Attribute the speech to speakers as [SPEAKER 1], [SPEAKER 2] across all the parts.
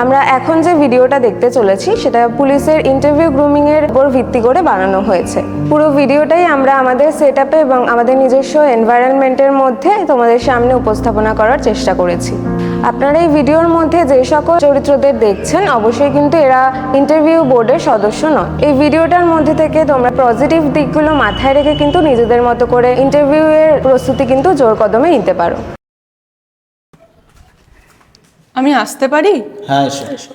[SPEAKER 1] আমরা এখন যে ভিডিওটা দেখতে চলেছি সেটা পুলিশের ইন্টারভিউ গ্রুমিং এর উপর ভিত্তি করে বানানো হয়েছে। পুরো ভিডিওটাই আমরা আমাদের সেটআপে এবং আমাদের নিজস্ব এনভায়রনমেন্টের মধ্যে তোমাদের সামনে উপস্থাপনা করার চেষ্টা করেছি। আপনারা এই ভিডিওর মধ্যে যে সকল চরিত্রদের দেখছেন অবশ্যই কিন্তু এরা ইন্টারভিউ বোর্ডের সদস্য নয়। এই ভিডিওটার মধ্যে থেকে তোমরা পজিটিভ দিকগুলো মাথায় রেখে কিন্তু নিজেদের মতো করে ইন্টারভিউ এর প্রস্তুতি কিন্তু জোর কদমে নিতে পারো।
[SPEAKER 2] আমি আসতে পারি?
[SPEAKER 3] হ্যাঁ, এসো এসো।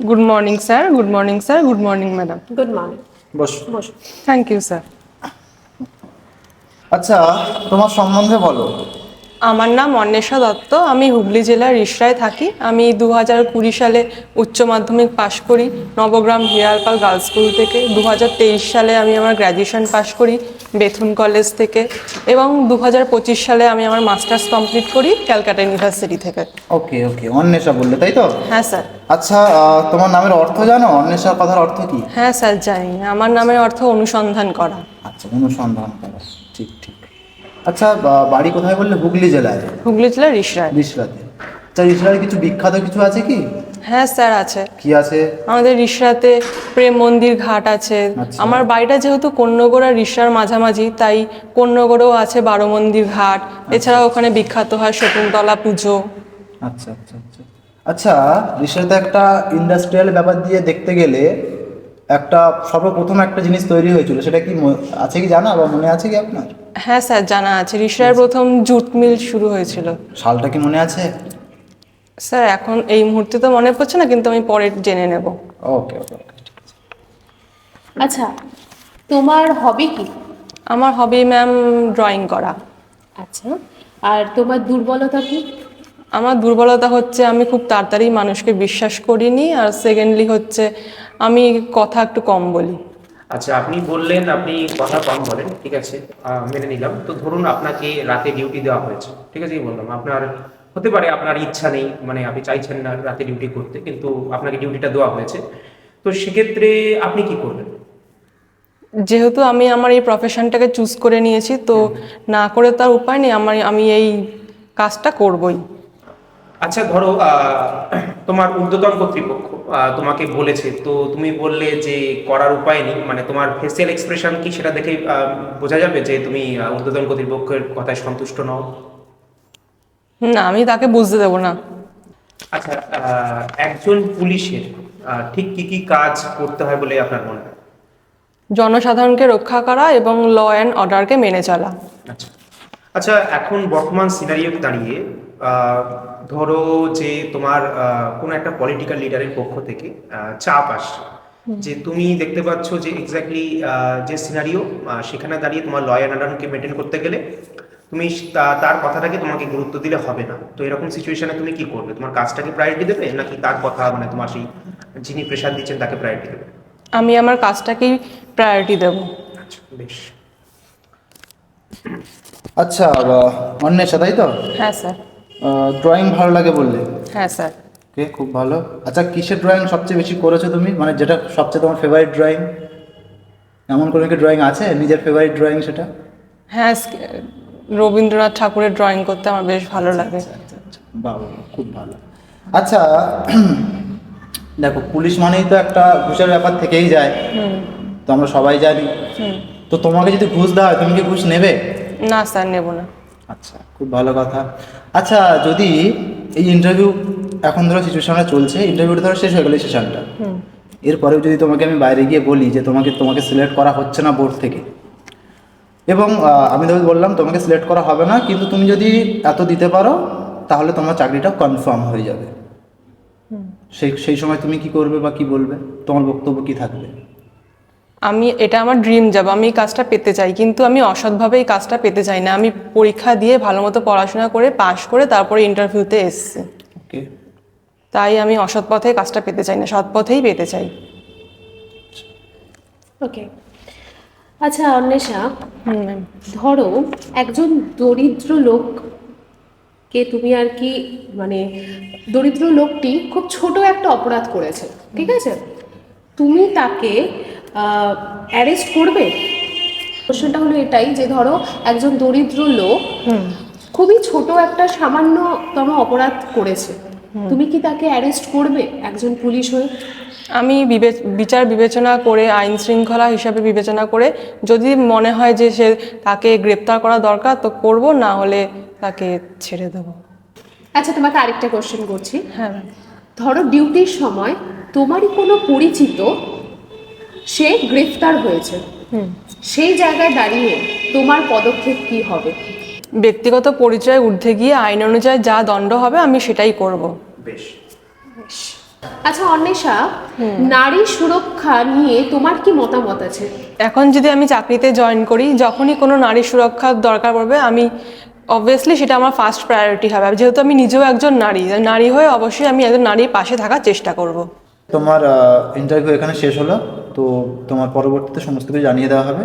[SPEAKER 2] Good morning sir, good morning sir, good morning madam.
[SPEAKER 4] Good morning.
[SPEAKER 3] বসো।
[SPEAKER 4] বসো।
[SPEAKER 2] Thank you sir.
[SPEAKER 3] আচ্ছা, তোমার সম্বন্ধে বলো।
[SPEAKER 2] আমার নাম অন্বেষা দত্ত, আমি হুগলি জেলার রিষড়ায় থাকি। আমি 2020 সালে উচ্চ মাধ্যমিক পাশ করি নবগ্রাম হিরালপাল গার্লস স্কুল থেকে। 2023 সালে আমি আমার গ্র্যাজুয়েশন পাশ করি বেথুন কলেজ থেকে, এবং 2025 সালে আমি আমার মাস্টার্স কমপ্লিট করি ক্যালকাটা ইউনিভার্সিটি থেকে।
[SPEAKER 3] ওকে ওকে, অন্বেষা বললে তাই তো?
[SPEAKER 2] হ্যাঁ স্যার।
[SPEAKER 3] আচ্ছা, তোমার নামের অর্থ জানো? অন্বেষার কথার অর্থ কি?
[SPEAKER 2] হ্যাঁ স্যার জানি, আমার নামের অর্থ অনুসন্ধান করা।
[SPEAKER 3] আচ্ছা, অনুসন্ধান করা, ঠিক ঠিক। আচ্ছা, বাড়ি কোথায় বললে? হুগলি জেলায়?
[SPEAKER 2] হুগলি জেলার রিষড়ায়।
[SPEAKER 3] রিষড়াতে। আচ্ছা, রিষড়ায় কিছু বিখ্যাত কিছু আছে কি?
[SPEAKER 2] হ্যাঁ স্যার আছে।
[SPEAKER 3] কি আছে?
[SPEAKER 2] আমাদের রিষড়াতে প্রেম মন্দির ঘাট আছে।
[SPEAKER 3] আচ্ছা।
[SPEAKER 2] আমার বাড়িটা যেহেতু কন্যগড় আর রিষড়ার মাঝামাঝি, তাই কন্যগড়েও আছে বারো মন্দির ঘাট। এছাড়াও ওখানে বিখ্যাত হয় শকুন্তলা পুজো।
[SPEAKER 3] আচ্ছা আচ্ছা আচ্ছা। আচ্ছা, রিষড়াতে একটা ইন্ডাস্ট্রিয়াল ব্যাপার দিয়ে দেখতে গেলে একটা সর্বপ্রথম একটা জিনিস তৈরি হয়েছিল, সেটা কি আছে কি জানা বা মনে আছে কি আপনার?
[SPEAKER 2] হ্যাঁ স্যার জানা আছে, রিষড়ার প্রথম জুট মিল শুরু হয়েছিল।
[SPEAKER 3] সালটা কি মনে আছে?
[SPEAKER 2] স্যার এখন এই মুহূর্তে তো মনে পড়ছে না, কিন্তু আমি পরে জেনে নেব।
[SPEAKER 3] ওকে ওকে ওকে, ঠিক আছে।
[SPEAKER 4] আচ্ছা, তোমার হবি কি?
[SPEAKER 2] আমার হবি ম্যাম ড্রয়িং করা।
[SPEAKER 4] আচ্ছা, আর তোমার দুর্বলতা কি?
[SPEAKER 2] আমার দুর্বলতা হচ্ছে আমি খুব তাড়াতাড়ি মানুষকে বিশ্বাস করিনি, আর সেকেন্ডলি হচ্ছে আমি কথা একটু কম বলি।
[SPEAKER 5] আচ্ছা, আপনি বললেন আপনি কথা কম বলেন, ঠিক আছে, মেনে নিলাম। তো ধরুন আপনাকে রাতে ডিউটি দেওয়া হয়েছে, ঠিক আছে, বললাম আপনার হতে পারে আপনার ইচ্ছা নেই, মানে আপনি চাইছেন না রাতে ডিউটি করতে, কিন্তু আপনাকে ডিউটিটা দেওয়া হয়েছে, তো সেক্ষেত্রে আপনি কি করবেন?
[SPEAKER 2] যেহেতু আমি আমার এই প্রফেশনটাকে চুজ করে নিয়েছি, তো না করে তার উপায় নেই, আমি এই কাজটা করবই।
[SPEAKER 5] আচ্ছা, ধরো তোমার ঊর্ধ্বতন কর্তৃপক্ষ তোমাকে বলেছে, তো তুমি বললে যে করার উপায় নেই, মানে তোমার ফেসিয়াল এক্সপ্রেশন কি সেটা দেখে বোঝা যাবে যে তুমি ঊর্ধ্বতন কর্তৃপক্ষের কথায় সন্তুষ্ট নও?
[SPEAKER 2] না, আমি তাকে বুঝতে দেবো না।
[SPEAKER 5] আচ্ছা, একজন পুলিশের ঠিক কি কি কাজ করতে হয় বলে আপনার মনে হয়?
[SPEAKER 2] জনসাধারণকে রক্ষা করা এবং ল অ্যান্ড অর্ডারকে মেনে চলা।
[SPEAKER 5] আচ্ছা আচ্ছা, এখন বর্তমান সিনারিও দাঁড়িয়ে ধরো যে তোমার কোনো একটা পলিটিক্যাল লিডারের পক্ষ থেকে চাপ আসছে যে তুমি দেখতে পাচ্ছ যে এক্স্যাক্টলি যে সিনারিও সেখানে দাঁড়িয়ে তোমার ল অ্যান্ড অর্ডারকে মেনটেন করতে গেলে তুমি তার কথাটাকে তোমাকে গুরুত্ব দিলে হবে না। তো এরকম সিচুয়েশনে তুমি কি করবে? তোমার কাজটাকে প্রায়োরিটি দেবে নাকি তার কথা, মানে তোমার সেই যিনি প্রেশার দিচ্ছেন তাকে প্রায়োরিটি দেবে?
[SPEAKER 2] আমি আমার কাজটাকেই প্রায়োরিটি দেব।
[SPEAKER 5] আচ্ছা, বেশ।
[SPEAKER 3] আচ্ছা, অন্বেষা তাই তো?
[SPEAKER 2] হ্যাঁ স্যার।
[SPEAKER 3] ড্রয়িং ভালো লাগে বললে?
[SPEAKER 2] হ্যাঁ স্যার।
[SPEAKER 3] ওকে, খুব ভালো। আচ্ছা, কিসের ড্রয়িং সবচেয়ে বেশি করেছো তুমি, মানে যেটা সবচেয়ে তোমার ফেভারিট ড্রয়িং? এমন কোনো কি ড্রয়িং আছে নিজের ফেভারিট ড্রয়িং সেটা?
[SPEAKER 2] হ্যাঁ, রবীন্দ্রনাথ ঠাকুরের ড্রয়িং করতে আমার বেশ ভালো লাগে।
[SPEAKER 3] আচ্ছা আচ্ছা আচ্ছা, বাহ, খুব ভালো। আচ্ছা, দেখো, পুলিশ মানেই তো একটা ঘুষের ব্যাপার থেকেই যায়, তো আমরা সবাই জানি। তো তোমাকে যদি ঘুষ দেওয়া হয় তুমি কি ঘুষ নেবে?
[SPEAKER 2] না স্যার, নেব না।
[SPEAKER 3] আচ্ছা, খুব ভালো কথা। আচ্ছা, যদি এই ইন্টারভিউ, এখন ধরো সিচুয়েশনটা চলছে, ইন্টারভিউটা ধরো শেষ হয়ে গেলো সেশনটা, এরপরেও যদি তোমাকে আমি বাইরে গিয়ে বলি যে তোমাকে সিলেক্ট করা হচ্ছে না বোর্ড থেকে, এবং আমি তোমাকে বললাম তোমাকে সিলেক্ট করা হবে না, কিন্তু তুমি যদি এত দিতে পারো তাহলে তোমার চাকরিটা কনফার্ম হয়ে যাবে, সেই সময় তুমি কি করবে বা কি বলবে? তোমার বক্তব্য কি থাকবে?
[SPEAKER 2] এটা আমার ড্রিম জব, আমি এই কাজটা পেতে চাই, কিন্তু আমি অসৎভাবে এই কাজটা পেতে চাই না। আমি পরীক্ষা দিয়ে ভালো মতো পড়াশোনা করে পাশ করে তারপরে ইন্টারভিউতে এসেছি,
[SPEAKER 3] ওকে।
[SPEAKER 2] তাই আমি অসৎ পথে কাজটা পেতে চাই না, সৎ পথেই পেতে চাই।
[SPEAKER 4] ওকে। আচ্ছা অন্বেষা,
[SPEAKER 2] ম্যাম।
[SPEAKER 4] ধরো একজন দরিদ্র লোককে তুমি আর কি, মানে দরিদ্র লোকটি খুব ছোট একটা অপরাধ করেছে, ঠিক আছে, তুমি তাকে অ্যারেস্ট করবে? কোশ্চেনটা হলো এটাই যে ধরো একজন দরিদ্র লোক খুবই ছোট একটা সামান্যতম অপরাধ করেছে, তুমি কি তাকে অ্যারেস্ট করবে একজন পুলিশ হয়ে?
[SPEAKER 2] আমি বিচার বিবেচনা করে, আইন শৃঙ্খলা হিসাবে বিবেচনা করে যদি মনে হয় যে তাকে গ্রেপ্তার করা দরকার তো করব, না হলে তাকে ছেড়ে দেবো।
[SPEAKER 4] আচ্ছা, তোমাকে আরেকটা কোশ্চেন করছি।
[SPEAKER 2] হ্যাঁ,
[SPEAKER 4] ধরো ডিউটির সময় তোমারই কোনো পরিচিত সে গ্রেফতার হয়েছে, সেই জায়গায় দাঁড়িয়ে তোমার পদক্ষেপ কি হবে?
[SPEAKER 2] ব্যক্তিগত পরিচয় ঊর্ধ্বে গিয়ে আইন অনুযায়ী যা দণ্ড হবে আমি সেটাই করব।
[SPEAKER 5] বেশ।
[SPEAKER 4] আচ্ছা অন্বেষা, নারী সুরক্ষা নিয়ে তোমার কি মতামত আছে?
[SPEAKER 2] এখন যদি আমি চাকরিতে জয়েন করি, যখনই কোনো নারী সুরক্ষার দরকার পড়বে, আমি অবভিয়াসলি সেটা আমার ফার্স্ট প্রায়োরিটি হবে। যেহেতু আমি নিজেও একজন নারী হয়ে অবশ্যই আমি একজন নারীর পাশে থাকার চেষ্টা করব।
[SPEAKER 3] তোমার ইন্টারভিউ এখানে শেষ হলো, তো তোমার পরবর্তীতে সমস্ত কিছু জানিয়ে দেওয়া হবে।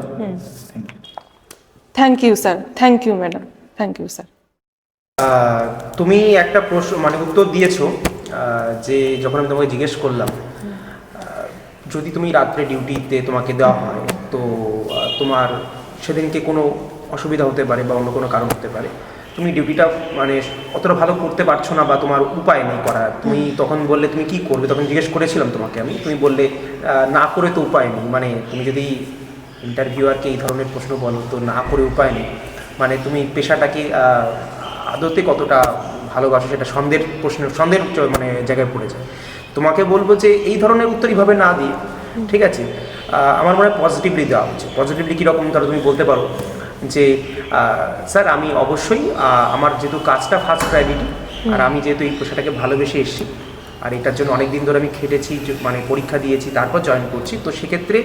[SPEAKER 2] Thank you sir, thank you madam, thank you sir.
[SPEAKER 5] তুমি একটা প্রশ্ন মানে উত্তর দিয়েছো যে যখন আমি তোমাকে জিজ্ঞেস করলাম যদি তুমি রাত্রে ডিউটিতে তোমাকে দেওয়া হয় তো তোমার সেদিনকে কোনো অসুবিধা হতে পারে বা অন্য কোনো কারণ হতে পারে, তুমি ডিউটিটা মানে অতটা ভালো করতে পারছো না বা তোমার উপায় নেই করার, তুমি তখন বললে তুমি কি করবে? তখন জিজ্ঞেস করেছিলাম তোমাকে আমি, তুমি বললে না করে তো উপায় নেই। মানে তুমি যদি ইন্টারভিউয়ারকে এই ধরনের প্রশ্ন বলো তো না করে উপায় নেই, মানে তুমি পেশাটাকে আদতে কতটা ভালোবাসো সেটা সন্দেহের মানে জায়গায় পড়ে যায়। তোমাকে বলবো যে এই ধরনের উত্তর এইভাবে না দিয়ে, ঠিক আছে, আমার মনে হয় পজিটিভলি দেওয়া উচিত। পজিটিভলি কীরকম? ধরো তুমি বলতে পারো যে স্যার আমি অবশ্যই আমার যেহেতু কাজটা ফার্স্ট প্রায়োরিটি, আর আমি যেহেতু এই পেশাটাকে ভালোবেসে এসেছি আর এটার জন্য অনেক দিন ধরে আমি খেটেছি, মানে পরীক্ষা দিয়েছি, তারপর জয়েন করছি, তো সেক্ষেত্রে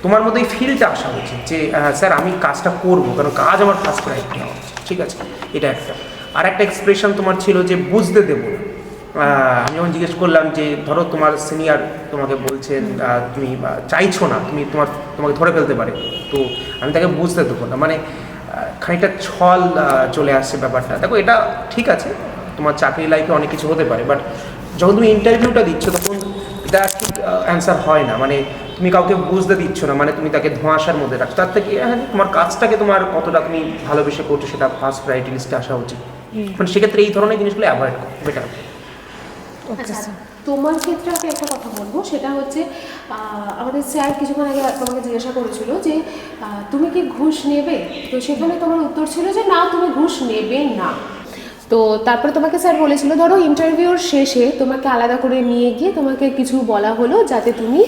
[SPEAKER 5] তোমার মধ্যে এই ফিলটা আসা উচিত যে স্যার আমি কাজটা করবো, কারণ কাজ আমার ফার্স্ট প্রায়োরিটি হওয়া উচিত, ঠিক আছে? এটা একটা। আর একটা এক্সপ্রেশন তোমার ছিল যে বুঝতে দেবো না। আমি যখন জিজ্ঞেস করলাম যে ধরো তোমার সিনিয়র তোমাকে বলছেন তুমি চাইছো না, তোমাকে ধরে ফেলতে পারে, তো আমি তাকে বুঝতে দেবো না, মানে খানিকটা ছল চলে আসছে ব্যাপারটা। দেখো এটা ঠিক আছে, তোমার চাকরি লাইফে অনেক কিছু হতে পারে, বাট যখন তুমি ইন্টারভিউটা দিচ্ছ তখন এটা ঠিক অ্যান্সার হয় না। মানে তুমি কাউকে বুঝতে দিচ্ছ না, মানে তুমি তাকে ধোঁয়াশার মধ্যে রাখছো। তার থেকে তোমার কাজটাকে তোমার কতটা তুমি ভালোবেসে করছো সেটা ফার্স্ট প্রায়োরিটি লিস্টে আসা উচিত। মানে সেক্ষেত্রে এই ধরনের জিনিসগুলো অ্যাভয়েড করো, বেটার।
[SPEAKER 4] আচ্ছা, তোমার ক্ষেত্রে আমি একটা কথা বলবো, সেটা হচ্ছে আমাদের স্যার কিছুক্ষণ আগে তোমাকে জিজ্ঞাসা করেছিল যে তুমি কি ঘুষ নেবে, তো সেখানে তোমার উত্তর ছিল যে না, তুমি ঘুষ নেবে না। তো তারপরে তোমাকে স্যার বলেছিল ধরো ইন্টারভিউর শেষে তোমাকে আলাদা করে নিয়ে গিয়ে তোমাকে কিছু বলা হলো যাতে তুমি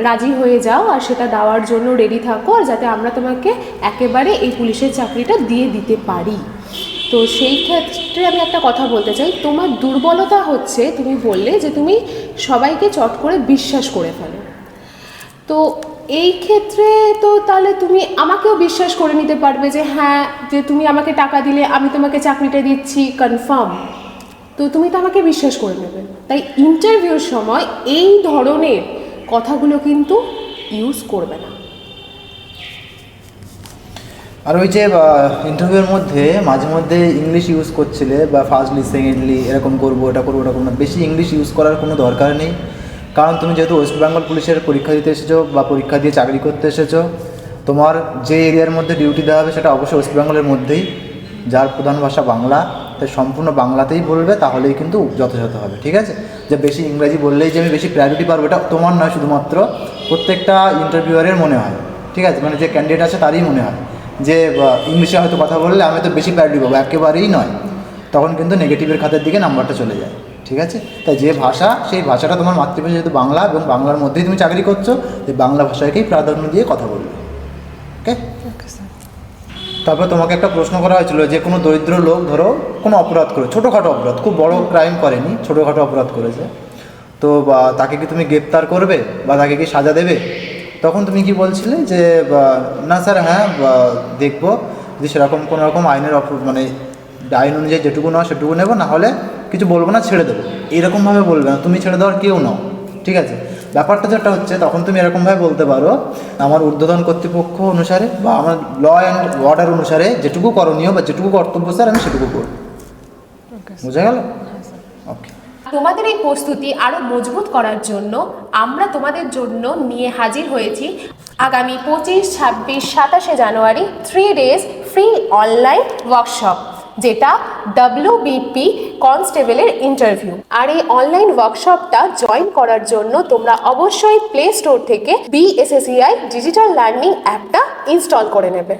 [SPEAKER 4] রাজি হয়ে যাও আর সেটা দেওয়ার জন্য রেডি থাকো, আর যাতে আমরা তোমাকে একেবারে এই পুলিশের চাকরিটা দিয়ে দিতে পারি। তো সেই ক্ষেত্রে আমি একটা কথা বলতে চাই, তোমার দুর্বলতা হচ্ছে তুমি বললে যে তুমি সবাইকে চট করে বিশ্বাস করে ফেলো। তো এই ক্ষেত্রে তো তাহলে তুমি আমাকেও বিশ্বাস করে নিতে পারবে যে হ্যাঁ, যে তুমি আমাকে টাকা দিলে আমি তোমাকে চাকরিটা দিচ্ছি কনফার্ম, তো তুমি তো আমাকে বিশ্বাস করে নেবে। তাই ইন্টারভিউর সময় এই ধরনের কথাগুলো কিন্তু ইউজ করবে না।
[SPEAKER 3] আর ওই যে ইন্টারভিউর মধ্যে মাঝে মধ্যে ইংলিশ ইউজ করছিলে বা ফার্স্টলি সেকেন্ডলি এরকম করবো, এটা করবো, ওটা করবো না, বেশি ইংলিশ ইউজ করার কোনো দরকার নেই। কারণ তুমি যেহেতু ওয়েস্ট বেঙ্গল পুলিশের পরীক্ষা দিতে এসেছো বা পরীক্ষা দিয়ে চাকরি করতে এসেছো, তোমার যে এরিয়ার মধ্যে ডিউটি দেওয়া হবে সেটা অবশ্যই ওয়েস্ট বেঙ্গলের মধ্যেই, যার প্রধান ভাষা বাংলা, তাই সম্পূর্ণ বাংলাতেই বলবে, তাহলেই কিন্তু যথাযথ হবে, ঠিক আছে? যে বেশি ইংরাজি বললেই যে আমি বেশি প্রায়োরিটি পাবো এটা তোমার নয়, শুধুমাত্র প্রত্যেকটা ইন্টারভিউয়ারের মনে হয়, ঠিক আছে? মানে যে ক্যান্ডিডেট আছে তারই মনে হয় যে ইংলিশে হয়তো কথা বললে আমি তো বেশি প্রায়োরিটি পাবো, একেবারেই নয়। তখন কিন্তু নেগেটিভের খাতের দিকে নাম্বারটা চলে যায়, ঠিক আছে? তাই যে ভাষা, সেই ভাষাটা তোমার মাতৃভাষা যেহেতু বাংলা এবং বাংলার মধ্যেই তুমি চাকরি করছো, তাই বাংলা ভাষাকেই প্রাধান্য দিয়ে কথা বলবে, ওকে? তারপর তোমাকে একটা প্রশ্ন করা হয়েছিল যে কোনো দরিদ্র লোক ধরো কোনো অপরাধ করে, ছোটোখাটো অপরাধ, খুব বড় ক্রাইম করেনি, ছোটোখাটো অপরাধ করেছে, তো তাকে কি তুমি গ্রেপ্তার করবে বা তাকে কি সাজা দেবে? তখন তুমি কি বলছিলে যে না স্যার, হ্যাঁ দেখবো, যদি সেরকম কোনো রকম আইনের মানে আইন অনুযায়ী যেটুকু নাও সেটুকু নেবো, না হলে কিছু বলবো না, ছেড়ে দেবো, এরকমভাবে বলবে না, তুমি ছেড়ে দেওয়ার কেউ নাও, ঠিক আছে? ব্যাপারটা যেটা হচ্ছে, তখন তুমি এরকমভাবে বলতে পারো আমার ঊর্ধ্বতন কর্তৃপক্ষ অনুসারে বা আমার ল অ্যান্ড অর্ডার অনুসারে যেটুকু করণীয় বা যেটুকু কর্তব্য স্যার আমি সেটুকু করব। বোঝা গেল? ওকে।
[SPEAKER 4] তোমাদের এই প্রস্তুতি আরো মজবুত করার জন্য আমরা তোমাদের জন্য নিয়ে হাজির হয়েছি আগামী 25, 26, 27 জানুয়ারি 3 ডেজ ফ্রি অনলাইন ওয়ার্কশপ, যেটা WBP কনস্টেবলের ইন্টারভিউ। আর এই অনলাইন ওয়ার্কশপটা জয়েন করার জন্য তোমরা অবশ্যই প্লে স্টোর থেকে BSSEI ডিজিটাল লার্নিং অ্যাপটা ইনস্টল করে নেবে।